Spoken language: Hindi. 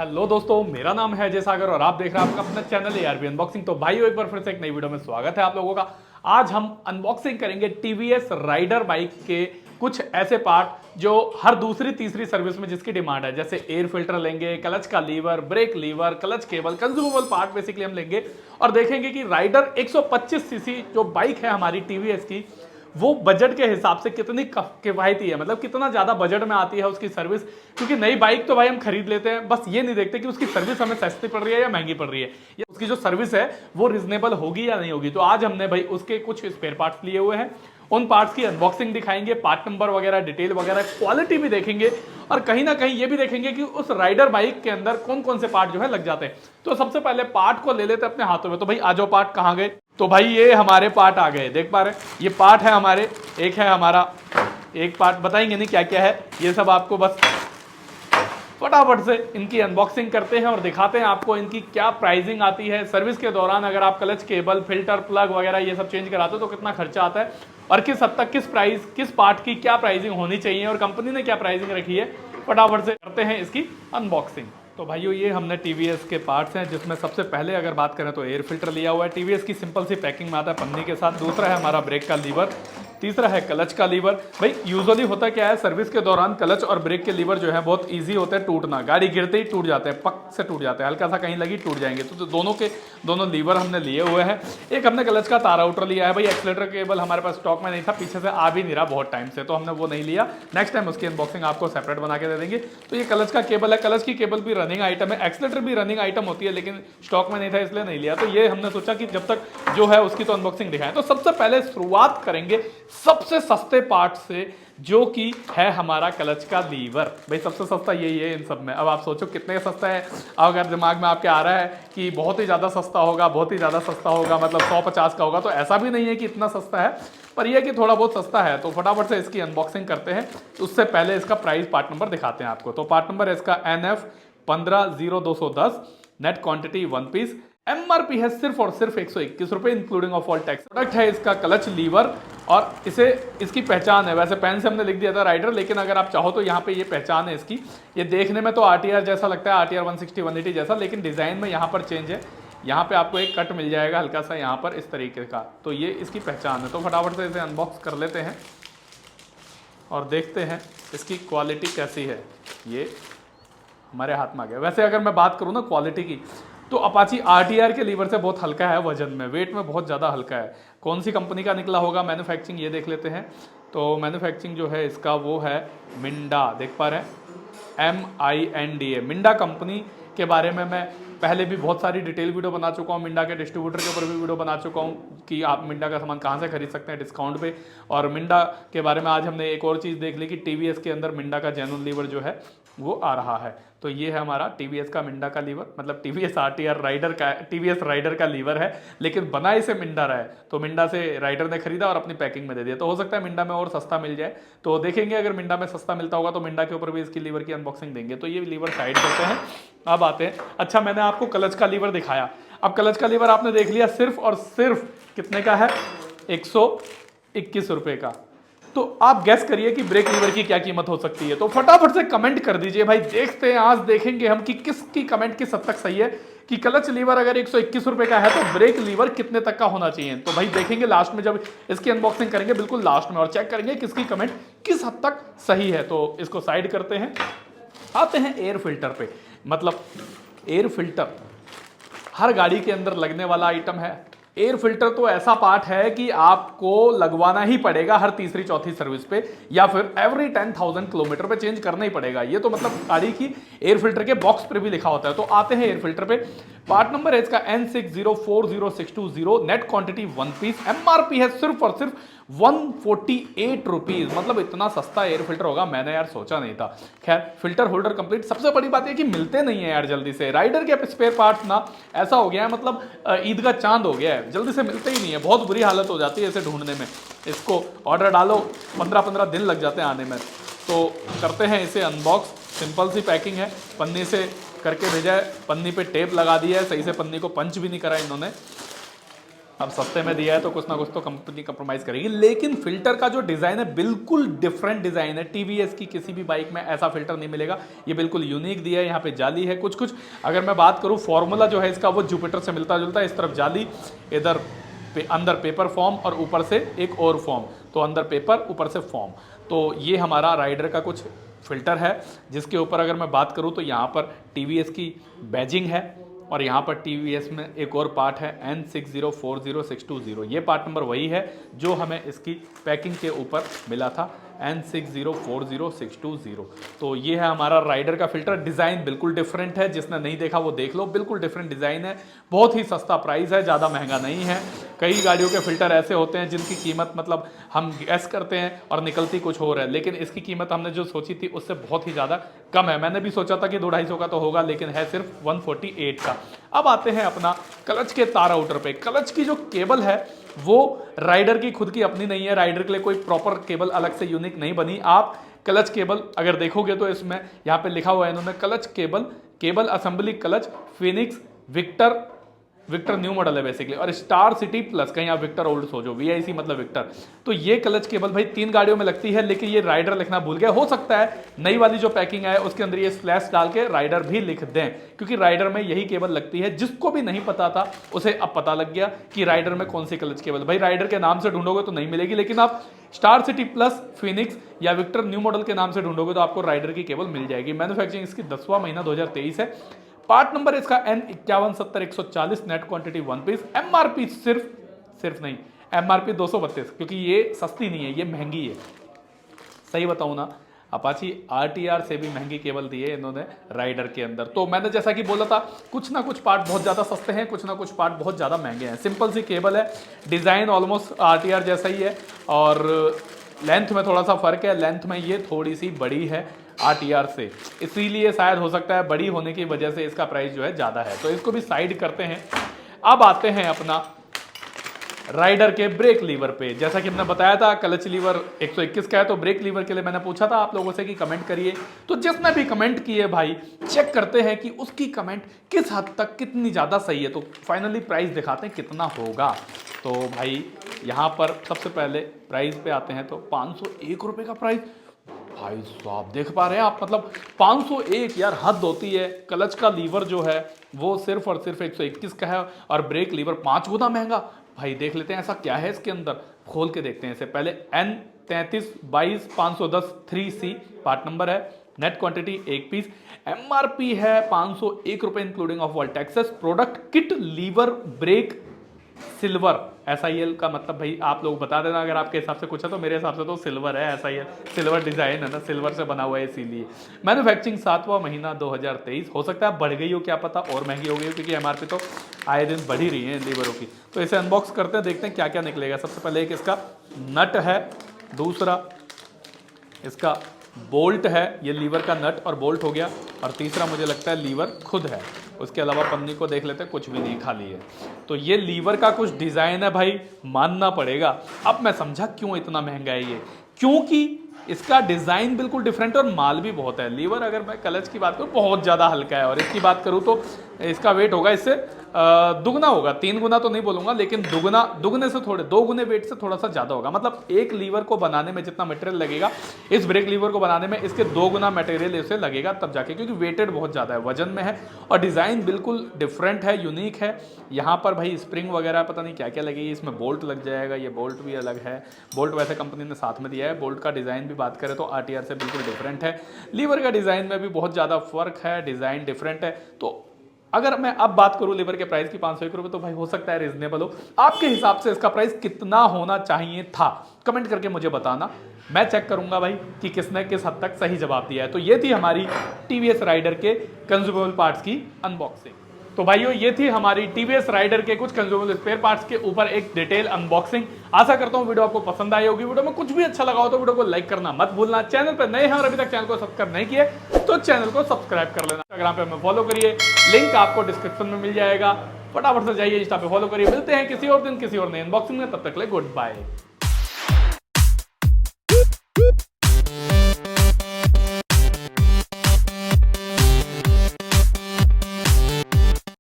हेलो दोस्तों, मेरा नाम है अजय सागर और आप देख रहे हैं आपका अपना चैनल एआरबी अनबॉक्सिंग। तो भाइयों, एक बार फिर से एक नई वीडियो में स्वागत है आप लोगों का। आज हम अनबॉक्सिंग करेंगे टीवीएस राइडर बाइक के कुछ ऐसे पार्ट जो हर दूसरी तीसरी सर्विस में जिसकी डिमांड है, जैसे एयर फिल्टर लेंगे, क्लच का lever, brake lever, clutch cable, consumable part basically हम लेंगे और देखेंगे कि राइडर 125 सीसी जो बाइक है हमारी टीवीएस की, वो बजट के हिसाब से कितनी किफायती है, मतलब कितना ज्यादा बजट में आती है उसकी सर्विस। क्योंकि नई बाइक तो भाई हम खरीद लेते हैं, बस ये नहीं देखते कि उसकी सर्विस हमें सस्ती पड़ रही है या महंगी पड़ रही है, या उसकी जो सर्विस है वो रिजनेबल होगी या नहीं होगी। तो आज हमने भाई उसके कुछ स्पेयर पार्ट्स लिए हुए हैं, उन पार्ट्स की अनबॉक्सिंग दिखाएंगे, पार्ट नंबर वगैरह, डिटेल वगैरह, क्वालिटी भी देखेंगे और कहीं ना कहीं ये भी देखेंगे कि उस राइडर बाइक के अंदर कौन कौन से पार्ट जो है लग जाते हैं। तो सबसे पहले पार्ट को ले लेते हैं अपने हाथों में। तो भाई आ जाओ, पार्ट कहाँ गए? तो भाई ये हमारे पार्ट आ गए, देख पा रहे हैं, ये पार्ट है हमारे। एक है हमारा, एक पार्ट बताएंगे नहीं क्या क्या है, ये सब आपको बस फटाफट से इनकी अनबॉक्सिंग करते हैं और दिखाते हैं आपको इनकी क्या प्राइसिंग आती है। सर्विस के दौरान अगर आप क्लच केबल, फिल्टर, प्लग वगैरह ये सब चेंज कराते हो तो कितना खर्चा आता है और किस हद तक किस प्राइस, किस पार्ट की क्या प्राइसिंग होनी चाहिए और कंपनी ने क्या प्राइसिंग रखी है। फटाफट से करते हैं इसकी अनबॉक्सिंग। तो भाइयों, ये हमने टीवीएस के पार्ट्स हैं, जिसमें सबसे पहले अगर बात करें तो एयर फिल्टर लिया हुआ है। टीवीएस की सिंपल सी पैकिंग में आता है पन्नी के साथ। दूसरा है हमारा ब्रेक का लीवर, तीसरा है क्लच का लीवर। भाई यूजुअली होता क्या है, सर्विस के दौरान क्लच और ब्रेक के लीवर जो है बहुत इजी होते हैं टूटना, गाड़ी गिरते ही टूट जाते हैं, पक से टूट जाते हैं, हल्का सा कहीं लगी टूट जाएंगे। तो दोनों के दोनों लीवर हमने लिए हुए हैं। एक हमने क्लच का तार आउटर लिया है। भाई एक्सीलरेटर केबल हमारे पास स्टॉक में नहीं था, पीछे से आ भी नहीं रहा बहुत टाइम से, तो हमने वो नहीं लिया। नेक्स्ट टाइम उसकी अनबॉक्सिंग आपको सेपरेट बना के दे देंगे। तो ये क्लच का केबल है, क्लच की केबल भी रनिंग आइटम है, एक्सीलरेटर भी रनिंग आइटम होती है, लेकिन स्टॉक में नहीं था इसलिए नहीं लिया। तो ये हमने सोचा कि जब तक जो है उसकी तो अनबॉक्सिंग दिखाएं। तो सबसे पहले शुरुआत करेंगे सबसे सस्ते पार्ट से, जो कि है हमारा क्लच का लीवर। भाई सबसे सस्ता यही है इन सब में। अब आप सोचो कितने सस्ता है। अगर दिमाग में आपके आ रहा है कि बहुत ही ज़्यादा सस्ता होगा, बहुत ही ज़्यादा सस्ता होगा, मतलब 150 का होगा, तो ऐसा भी नहीं है कि इतना सस्ता है, पर यह कि थोड़ा बहुत सस्ता है। तो फटाफट से इसकी अनबॉक्सिंग करते हैं। उससे पहले इसका प्राइस, पार्ट नंबर दिखाते हैं आपको। तो पार्ट नंबर है इसका NF 150210, net quantity 1 piece, MRP है सिर्फ और सिर्फ 121 रुपए including of all tax. Product है इसका क्लच लीवर और इसे, इसकी पहचान है, वैसे पेन से हमने लिख दिया था राइडर, लेकिन अगर आप चाहो तो यहाँ पे ये पहचान है इसकी। ये देखने में तो RTR जैसा लगता है, RTR 160 180 जैसा, लेकिन डिजाइन में यहाँ पर चेंज है। यहाँ पे आपको एक कट मिल जाएगा हल्का सा यहाँ पर इस तरीके का, तो ये इसकी पहचान है। तो फटाफट से इसे अनबॉक्स कर लेते हैं और देखते हैं इसकी क्वालिटी कैसी है। ये हमारे हाथ में आ गया। वैसे अगर मैं बात करूँ ना क्वालिटी की, तो अपाची RTR के लीवर से बहुत हल्का है वजन में, वेट में बहुत ज़्यादा हल्का है। कौन सी कंपनी का निकला होगा मैन्युफैक्चरिंग, ये देख लेते हैं। तो मैन्युफैक्चरिंग जो है इसका वो है मिंडा, देख पा रहे हैं, MINDA। मिंडा कंपनी के बारे में मैं पहले भी बहुत सारी डिटेल वीडियो बना चुका हूँ, मिंडा के डिस्ट्रीब्यूटर के ऊपर भी वीडियो बना चुका हूँ कि आप मिंडा का सामान कहाँ से खरीद सकते हैं डिस्काउंट पे। और मिंडा के बारे में आज हमने एक और चीज़ देख ली कि टीवीएस के अंदर मिंडा का जेन्युइन लीवर जो है वो आ रहा है। तो ये है हमारा टीवीएस का मिंडा का लीवर, मतलब टीवीएस RTR राइडर का, टीवीएस राइडर का लीवर है, लेकिन बना इसे मिंडा रहा है। तो मिंडा से राइडर ने खरीदा और अपनी पैकिंग में दे दिया। तो हो सकता है मिंडा में और सस्ता मिल जाए, तो देखेंगे अगर मिंडा में सस्ता मिलता होगा तो मिंडा के ऊपर भी इसकी लीवर की अनबॉक्सिंग देंगे। तो ये लीवर साइड करते हैं। अब आते हैं, अच्छा मैंने आपको क्लच का लीवर दिखाया, अब क्लच का लीवर आपने देख लिया सिर्फ और सिर्फ कितने का है, 121 रुपए का। तो आप गैस करिए कि ब्रेक लीवर की क्या कीमत हो सकती है। तो फटाफट से कमेंट कर दीजिए भाई, देखते हैं आज देखेंगे हम कि किसकी कमेंट किस हद तक सही है कि क्लच लीवर अगर 121 रुपए का है तो ब्रेक लीवर कितने तक का होना चाहिए। तो भाई देखेंगे लास्ट में, जब इसकी अनबॉक्सिंग करेंगे बिल्कुल लास्ट में, और चेक करेंगे किसकी कमेंट किस हद तक सही है। तो इसको साइड करते हैं, आते हैं एयर फिल्टर पे। मतलब एयर फिल्टर हर गाड़ी के अंदर लगने वाला आइटम है। एयर फिल्टर तो ऐसा पार्ट है कि आपको लगवाना ही पड़ेगा हर तीसरी चौथी सर्विस पे, या फिर एवरी 10,000 किलोमीटर पे चेंज करना ही पड़ेगा। ये तो मतलब गाड़ी की एयर फिल्टर के बॉक्स पर भी लिखा होता है। तो आते हैं एयर फिल्टर पे। पार्ट नंबर है इसका N640620, net quantity 1 piece, MRP है सिर्फ और सिर्फ 148 रुपीज। मतलब इतना सस्ता एयर फिल्टर होगा मैंने यार सोचा नहीं था। खैर, फिल्टर होल्डर कंप्लीट। सबसे बड़ी बात है कि मिलते नहीं है यार जल्दी से। राइडर के स्पेयर पार्ट्स ना ऐसा हो गया है, मतलब ईद का चांद हो गया है, जल्दी से मिलते ही नहीं है। बहुत बुरी हालत हो जाती है इसे ढूंढने में। इसको ऑर्डर डालो, 15-15 दिन लग जाते हैं आने में। तो करते हैं इसे अनबॉक्स। सिंपल सी पैकिंग है, पन्नी से करके भेजा है, पन्नी पे टेप लगा दिया है, सही से पन्नी को पंच भी नहीं करा इन्होंने। अब सस्ते में दिया है तो कुछ ना कुछ तो कंपनी कंप्रोमाइज करेगी, लेकिन फिल्टर का जो डिजाइन है बिल्कुल डिफरेंट डिजाइन है। टीवीएस की किसी भी बाइक में ऐसा फिल्टर नहीं मिलेगा, ये बिल्कुल यूनिक दिया है। यहाँ पे जाली है कुछ कुछ, अगर मैं बात करूँ फॉर्मूला जो है इसका वो जुपिटर से मिलता जुलता है। इस तरफ जाली, इधर अंदर पेपर फॉर्म और ऊपर से एक और फॉर्म, तो अंदर पेपर ऊपर से फॉर्म। तो ये हमारा राइडर का कुछ फिल्टर है, जिसके ऊपर अगर मैं बात करूँ तो यहाँ पर टीवीएस की बैजिंग है और यहाँ पर टीवीएस में एक और पार्ट है N6040620। ये पार्ट नंबर वही है जो हमें इसकी पैकिंग के ऊपर मिला था, N6040620। तो ये है हमारा राइडर का फिल्टर। डिज़ाइन बिल्कुल डिफरेंट है, जिसने नहीं देखा वो देख लो, बिल्कुल डिफरेंट डिज़ाइन है। बहुत ही सस्ता प्राइस है, ज़्यादा महंगा नहीं है। कई गाड़ियों के फिल्टर ऐसे होते हैं जिनकी कीमत मतलब हम गैस करते हैं और निकलती कुछ और है, लेकिन इसकी कीमत हमने जो सोची थी उससे बहुत ही ज़्यादा कम है। मैंने भी सोचा था कि 200-250 का तो होगा, लेकिन है सिर्फ 148 का। अब आते हैं अपना क्लच के तार आउटर पे। क्लच की जो केबल है वो राइडर की खुद की अपनी नहीं है, राइडर के लिए कोई प्रॉपर केबल अलग से यूनिक नहीं बनी। आप क्लच केबल अगर देखोगे तो इसमें यहाँ पे लिखा हुआ है इन्होंने clutch cable assembly clutch Phoenix Victor new model है बेसिकली, और स्टार सिटी प्लस, कहीं आप विक्टर ओल्ड सोचो, वीआईसी मतलब विक्टर। तो ये क्लच केबल भाई 3 गाड़ियों में लगती है, लेकिन ये राइडर लिखना भूल गए। हो सकता है नई वाली जो पैकिंग है उसके अंदर ये स्लैश डाल के राइडर भी लिख दें, क्योंकि राइडर में यही केबल लगती है। जिसको भी नहीं पता था उसे अब पता लग गया कि राइडर में कौन सी क्लच केबल। भाई राइडर के नाम से ढूंढोगे तो नहीं मिलेगी, लेकिन आप स्टार सिटी प्लस, फिनिक्स या विक्टर न्यू मॉडल के नाम से ढूंढोगे तो आपको राइडर की केबल मिल जाएगी। मैन्युफैक्चरिंग इसकी 10वां महीना 2023 है। पार्ट नंबर इसका N5170-140, net quantity 1 piece. MRP सिर्फ नहीं, एमआरपी 232, क्योंकि ये सस्ती नहीं है, ये महंगी है। सही बताऊं ना, अपाची आरटीआर से भी महंगी केबल दी है इन्होंने राइडर के अंदर। तो मैंने जैसा कि बोला था, कुछ ना कुछ पार्ट बहुत ज़्यादा सस्ते हैं, कुछ ना कुछ पार्ट बहुत ज़्यादा महंगे हैं। सिंपल सी केबल है, डिज़ाइन ऑलमोस्ट आरटीआर जैसा ही है, और लेंथ में थोड़ा सा फर्क है। लेंथ में ये थोड़ी सी बड़ी है आरटीआर से, इसीलिए शायद हो सकता है बड़ी होने की वजह से इसका प्राइस जो है ज़्यादा है। तो इसको भी साइड करते हैं। अब आते हैं अपना राइडर के ब्रेक लीवर पे। जैसा कि हमने बताया था क्लच लीवर 121 का है, तो ब्रेक लीवर के लिए मैंने पूछा था आप लोगों से कि कमेंट करिए। तो जिसने भी कमेंट किए भाई, चेक करते हैं कि उसकी कमेंट किस हद तक कितनी ज़्यादा सही है। तो फाइनली प्राइस दिखाते हैं कितना होगा। तो भाई यहाँ पर सबसे पहले प्राइस पे आते हैं, तो 501 रुपये का प्राइस। भाई साहब देख पा रहे हैं आप, मतलब 501 यार, हद होती है। क्लच का लीवर जो है वो सिर्फ और सिर्फ 121 का है, और ब्रेक लीवर 5 गुना महंगा। भाई देख लेते हैं ऐसा क्या है इसके अंदर, खोल के देखते हैं इसे। पहले N3322 3C पार्ट नंबर है, नेट क्वांटिटी 1 पीस, एमआरपी है 501 रुपये including of all taxes. Product kit lever brake silver, SIL का मतलब भाई आप लोग बता देना अगर आपके हिसाब से कुछ है, तो मेरे हिसाब से तो सिल्वर है। SIL सिल्वर डिजाइन है ना, सिल्वर से बना हुआ है इसीलिए। मैन्युफैक्चरिंग 7वां महीना 2023। हो सकता है बढ़ गई हो, क्या पता और महंगी हो गई हो, क्योंकि एमआरपी तो आए दिन बढ़ ही रही है लीवरों की। तो इसे अनबॉक्स करते हैं, देखते हैं क्या क्या निकलेगा। सबसे पहले एक इसका नट है, दूसरा इसका बोल्ट है, ये लीवर का नट और बोल्ट हो गया, और तीसरा मुझे लगता है लीवर खुद है। उसके अलावा पन्नी को देख लेते हैं, कुछ भी नहीं, खाली है। तो ये लीवर का कुछ डिज़ाइन है भाई, मानना पड़ेगा। अब मैं समझा क्यों इतना महंगा है ये, क्योंकि इसका डिज़ाइन बिल्कुल डिफरेंट और माल भी बहुत है। लीवर अगर मैं क्लच की बात करूँ बहुत ज़्यादा हल्का है, और इसकी बात करूँ तो इसका वेट होगा इससे दुगना होगा, 3 गुना तो नहीं बोलूँगा, लेकिन दुगने से थोड़े 2 गुने वेट से थोड़ा सा ज़्यादा होगा। मतलब एक लीवर को बनाने में जितना मटेरियल लगेगा, इस ब्रेक लीवर को बनाने में इसके 2 गुना मटेरियल इसे लगेगा तब जाके, क्योंकि वेटेड बहुत ज़्यादा है, वजन में है, और डिज़ाइन बिल्कुल डिफरेंट है, यूनिक है। यहाँ पर भाई स्प्रिंग वगैरह पता नहीं क्या क्या लगेगी, इसमें बोल्ट लग जाएगा, ये बोल्ट भी अलग है। बोल्ट वैसे कंपनी ने साथ में दिया है। बोल्ट का डिज़ाइन भी बात करें तो आरटीआर से बिल्कुल डिफरेंट है। लीवर का डिज़ाइन में भी बहुत ज़्यादा फर्क है, डिज़ाइन डिफरेंट है। तो अगर मैं अब बात करूं लीवर के प्राइस की 501 रुपये, तो भाई हो सकता है रीजनेबल हो। आपके हिसाब से इसका प्राइस कितना होना चाहिए था, कमेंट करके मुझे बताना। मैं चेक करूंगा भाई कि किसने किस हद तक सही जवाब दिया है। तो ये थी हमारी टीवीएस राइडर के कंज्यूमेबल पार्ट्स की अनबॉक्सिंग। तो भाइयों ये थी हमारी टीवीएस राइडर के कुछ कंज्यूमेबल स्पेयर पार्ट्स के ऊपर एक डिटेल अनबॉक्सिंग। आशा करता हूं वीडियो आपको पसंद आई होगी। वीडियो में कुछ भी अच्छा लगा हो तो वीडियो को लाइक करना मत भूलना। चैनल पर नए हैं और अभी तक चैनल को सब्सक्राइब नहीं किए तो चैनल को सब्सक्राइब कर लेना। इंस्टाग्राम पे हमें फॉलो करिए, लिंक आपको डिस्क्रिप्शन में मिल जाएगा। फटाफट से जाइए इंस्टा पे फॉलो करिए। मिलते हैं किसी और दिन किसी और नए अनबॉक्सिंग में, तब तक के लिए गुड बाय।